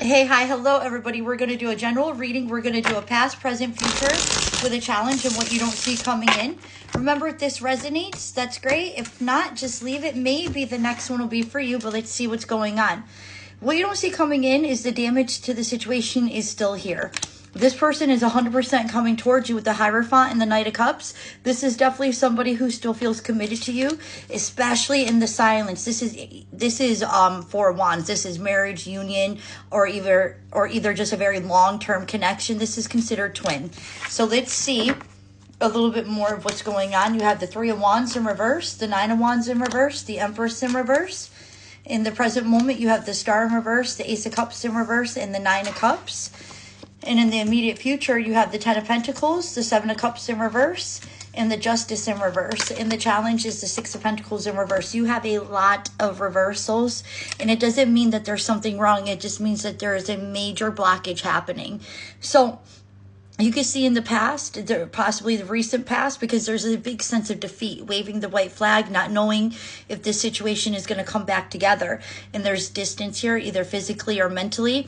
Hey, hi, hello, everybody. We're going to do a general reading. We're going to do a past, present, future with a challenge and what you don't see coming in. Remember, if this resonates, that's great. If not, just leave it. Maybe the next one will be for you, but let's see what's going on. What you don't see coming in is the damage to the situation is still here. This person is 100% coming towards you with the Hierophant and the Knight of Cups. This is definitely somebody who still feels committed to you, especially in the silence. This is Four of Wands. This is marriage, union, or either just a very long-term connection. This is considered twin. So let's see a little bit more of what's going on. You have the Three of Wands in reverse, the Nine of Wands in reverse, the Empress in reverse. In the present moment, you have the Star in reverse, the Ace of Cups in reverse, and the Nine of Cups. And in the immediate future, you have the Ten of Pentacles, the Seven of Cups in reverse, and the Justice in reverse. And the challenge is the Six of Pentacles in reverse. You have a lot of reversals, and it doesn't mean that there's something wrong. It just means that there is a major blockage happening. So you can see in the past, possibly the recent past, because there's a big sense of defeat, waving the white flag, not knowing if this situation is going to come back together. And there's distance here, either physically or mentally.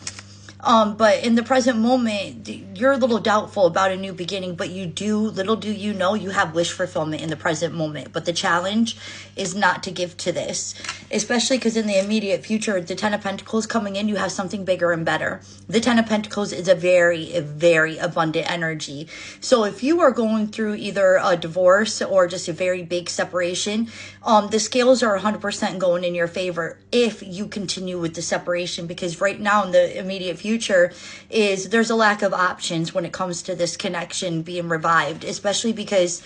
But in the present moment, you're a little doubtful about a new beginning, but little do you know, you have wish fulfillment in the present moment. But the challenge is not to give to this, especially because in the immediate future, the Ten of Pentacles coming in, you have something bigger and better. The Ten of Pentacles is a very abundant energy. So if you are going through either a divorce or just a very big separation, the scales are 100% going in your favor if you continue with the separation, because right now in the immediate future there's a lack of options when it comes to this connection being revived, especially because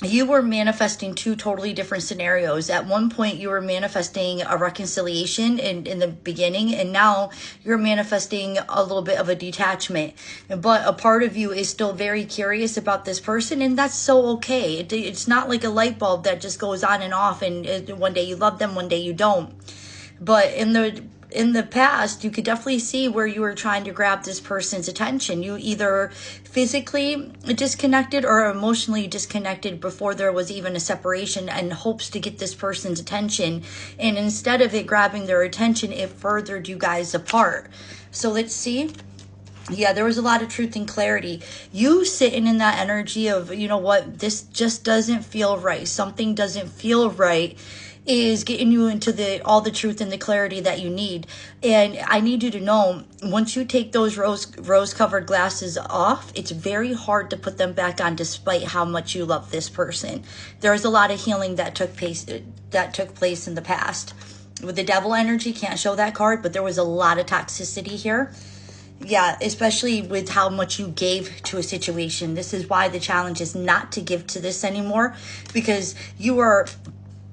you were manifesting two totally different scenarios. At one point, you were manifesting a reconciliation in the beginning, and now you're manifesting a little bit of a detachment. But a part of you is still very curious about this person, and that's so okay. It's not like a light bulb that just goes on and off, and one day you love them, one day you don't. But in the past, you could definitely see where you were trying to grab this person's attention. You either physically disconnected or emotionally disconnected before there was even a separation, and hopes to get this person's attention. And instead of it grabbing their attention, it furthered you guys apart. So let's see. Yeah, there was a lot of truth and clarity. You sitting in that energy of, you know what, this just doesn't feel right. Something doesn't feel right, is getting you into all the truth and the clarity that you need. And I need you to know, once you take those rose-covered glasses off, it's very hard to put them back on despite how much you love this person. There's a lot of healing that took place in the past. With the Devil energy, can't show that card, but there was a lot of toxicity here. Yeah, especially with how much you gave to a situation. This is why the challenge is not to give to this anymore, because you are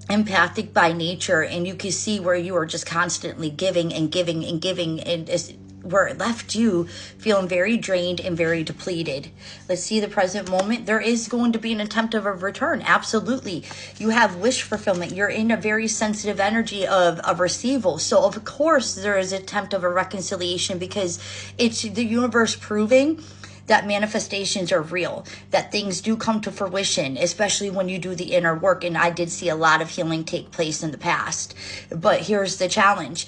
empathic by nature, and you can see where you are just constantly giving and giving and giving, and where it left you feeling very drained and very depleted. Let's see the present moment. There is going to be an attempt of a return. Absolutely. You have wish fulfillment. You're in a very sensitive energy of receival. So of course there is an attempt of a reconciliation, because it's the universe proving that manifestations are real, that things do come to fruition, especially when you do the inner work. And I did see a lot of healing take place in the past. But here's the challenge.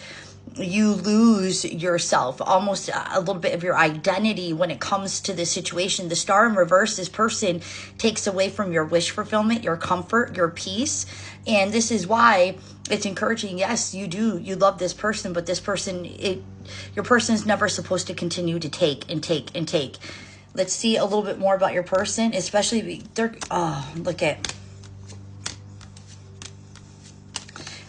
You lose yourself, almost a little bit of your identity when it comes to this situation. The Star in reverse, this person takes away from your wish fulfillment, your comfort, your peace. And this is why it's encouraging. Yes, you love this person, but this person, your person's never supposed to continue to take and take and take. Let's see a little bit more about your person, especially look at.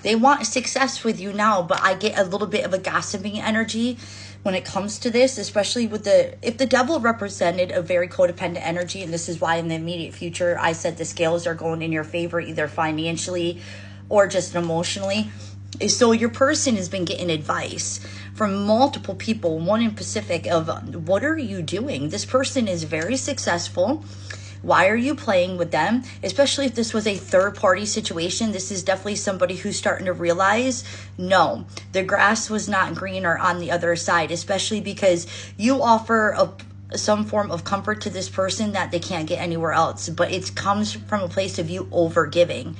They want success with you now, but I get a little bit of a gossiping energy when it comes to this, especially with if the Devil represented a very codependent energy, and this is why in the immediate future, I said the scales are going in your favor, either financially or just emotionally. So your person has been getting advice from multiple people, one in Pacific, of what are you doing? This person is very successful. Why are you playing with them? Especially if this was a third-party situation, this is definitely somebody who's starting to realize, no, the grass was not greener on the other side, especially because you offer some form of comfort to this person that they can't get anywhere else. But it comes from a place of you over-giving.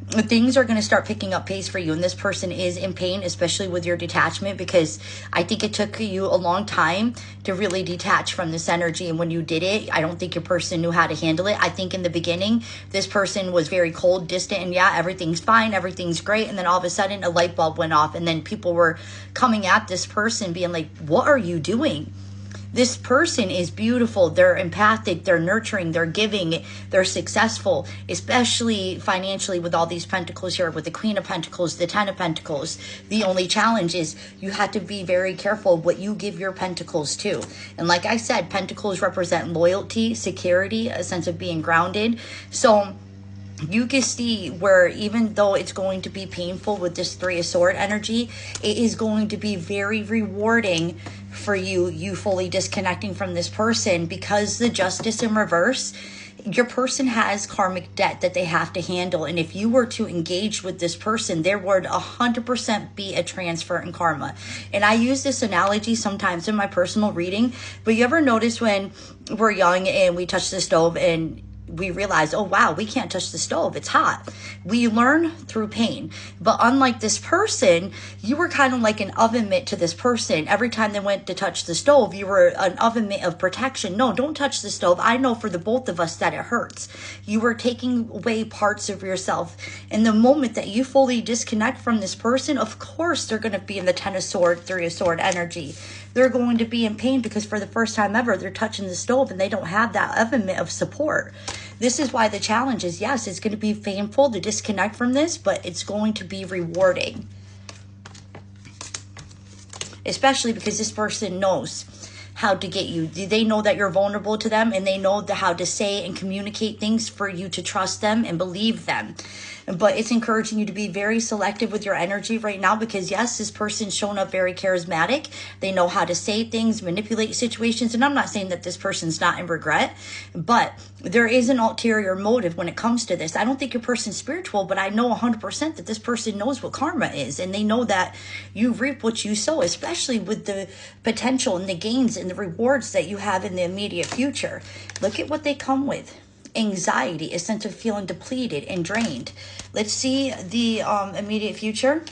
things are going to start picking up pace for you. And this person is in pain, especially with your detachment, because I think it took you a long time to really detach from this energy. And when you did it, I don't think your person knew how to handle it. I think in the beginning, this person was very cold, distant, and yeah, everything's fine, everything's great. And then all of a sudden a light bulb went off, and then people were coming at this person being like, what are you doing? This person is beautiful. They're empathic. They're nurturing. They're giving. They're successful, especially financially with all these pentacles here, with the Queen of Pentacles, the Ten of Pentacles. The only challenge is you have to be very careful what you give your pentacles to. And like I said, pentacles represent loyalty, security, a sense of being grounded. So you can see where even though it's going to be painful with this Three of Swords energy, it is going to be very rewarding for you fully disconnecting from this person, because the Justice in reverse, your person has karmic debt that they have to handle. And if you were to engage with this person, there would 100% be a transfer in karma. And I use this analogy sometimes in my personal reading, but you ever notice when we're young and we touch the stove and we realize, oh wow, we can't touch the stove, it's hot. We learn through pain. But unlike this person, you were kind of like an oven mitt to this person. Every time they went to touch the stove, you were an oven mitt of protection. No, don't touch the stove. I know for the both of us that it hurts. You were taking away parts of yourself. And the moment that you fully disconnect from this person, of course they're going to be in the Ten of Swords, Three of Swords energy. They're going to be in pain because for the first time ever, they're touching the stove and they don't have that oven mitt of support. This is why the challenge is, yes, it's going to be painful to disconnect from this, but it's going to be rewarding. Especially because this person knows how to get you. They know that you're vulnerable to them, and they know how to say and communicate things for you to trust them and believe them. But it's encouraging you to be very selective with your energy right now, because yes, this person's shown up very charismatic. They know how to say things, manipulate situations. And I'm not saying that this person's not in regret, but there is an ulterior motive when it comes to this. I don't think your person's spiritual, but I know 100% that this person knows what karma is. And they know that you reap what you sow, especially with the potential and the gains and the rewards that you have in the immediate future. Look at what they come with. Anxiety, a sense of feeling depleted and drained. Let's see the immediate future.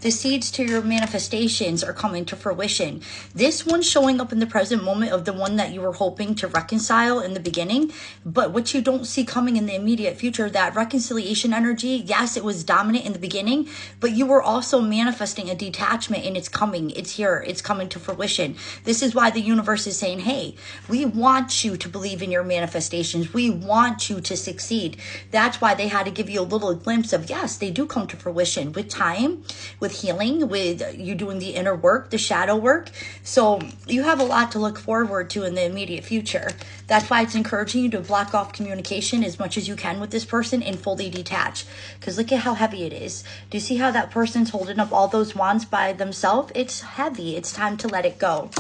The seeds to your manifestations are coming to fruition. This one's showing up in the present moment of the one that you were hoping to reconcile in the beginning. But what you don't see coming in the immediate future, that reconciliation energy, yes, it was dominant in the beginning, but you were also manifesting a detachment, and it's coming. It's here. It's coming to fruition. This is why the universe is saying, hey, we want you to believe in your manifestations. We want you to succeed. That's why they had to give you a little glimpse of, yes, they do come to fruition with time, with healing, with you doing the inner work, the shadow work. So you have a lot to look forward to in the immediate future. That's why it's encouraging you to block off communication as much as you can with this person and fully detach. Because look at how heavy it is. Do you see how that person's holding up all those wands by themselves? It's heavy. It's time to let it go.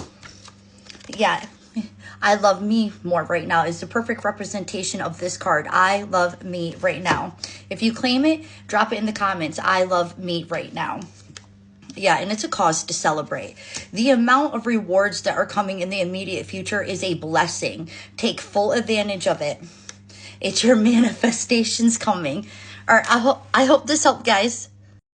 Yeah. I love me more right now is the perfect representation of this card. I love me right now. If you claim it, drop it in the comments. I love me right now. Yeah, and it's a cause to celebrate. The amount of rewards that are coming in the immediate future is a blessing. Take full advantage of it. It's your manifestations coming. All right, I hope this helped, guys.